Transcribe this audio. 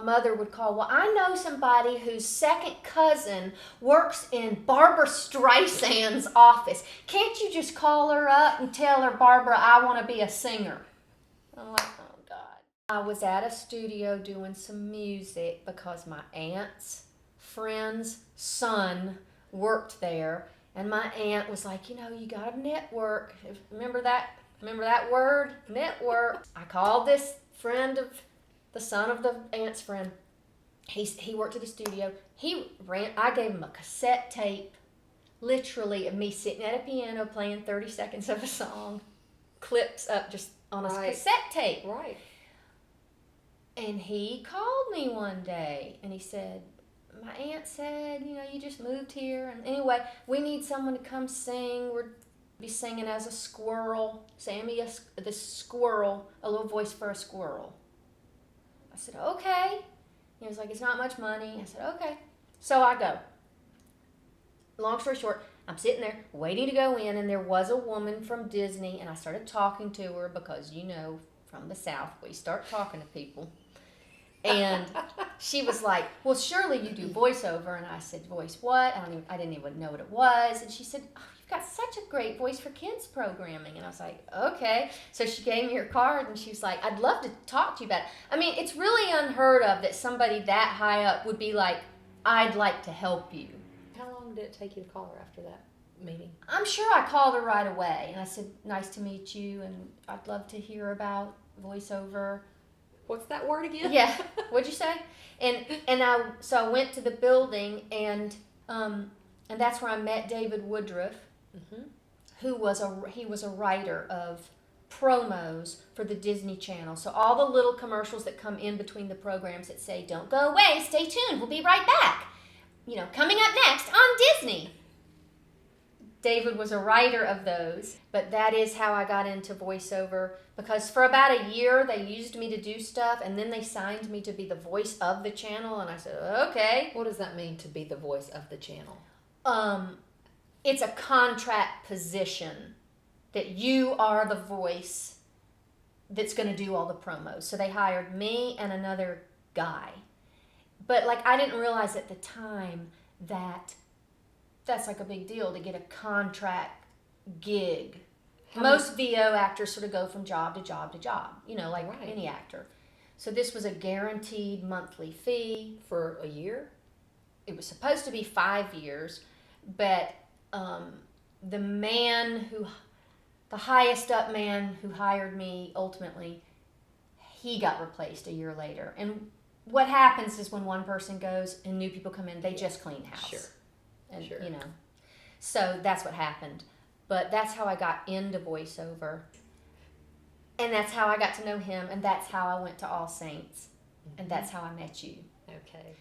mother would call, well, I know somebody whose second cousin works in Barbara Streisand's office. Can't you just call her up and tell her, Barbara, I want to be a singer? I'm like, oh, God. I was at a studio doing some music because my aunt's friend's son worked there. And my aunt was like, you got to network. Remember that word? Network. I called this friend of the son of the aunt's friend. He worked at the studio. I gave him a cassette tape, literally, of me sitting at a piano playing 30 seconds of a song, clips up just on a cassette tape. Right. And he called me one day and he said, my aunt said, you just moved here. And anyway, we need someone to come sing. We're be singing as a squirrel. Sammy, the squirrel, a little voice for a squirrel. I said, okay. He was like, it's not much money. I said, okay. So I go. Long story short, I'm sitting there waiting to go in, and there was a woman from Disney, and I started talking to her because, from the South, we start talking to people. And she was like, well, surely you do voiceover. And I said, VoiceWhat? I didn't even know what it was. And she said, oh, you've got such a great voice for kids programming. And I was like, okay. So she gave me her card, and she was like, I'd love to talk to you about it. I mean, it's really unheard of that somebody that high up would be like, I'd like to help you. How long did it take you to call her after that meeting? I'm sure I called her right away. And I said, nice to meet you, and I'd love to hear about voiceover. What's that word again? Yeah. What'd you say? And I went to the building, and that's where I met David Woodruff, who was a writer of promos for the Disney Channel. So all the little commercials that come in between the programs that say, don't go away, stay tuned, we'll be right back. Coming up next on Disney. David was a writer of those, but that is how I got into voiceover, because for about a year they used me to do stuff, and then they signed me to be the voice of the channel, and I said, okay. What does that mean, to be the voice of the channel? It's a contract position that you are the voice that's going to do all the promos. So they hired me and another guy. But I didn't realize at the time that that's like a big deal to get a contract gig. Most VO actors sort of go from job to job to job, any actor. So this was a guaranteed monthly fee. For a year? It was supposed to be 5 years, but the highest up man who hired me ultimately, he got replaced a year later. And what happens is when one person goes and new people come in, they just clean house. Sure. And, so that's what happened. But that's how I got into voiceover. And that's how I got to know him. And that's how I went to All Saints. And that's how I met you. Okay.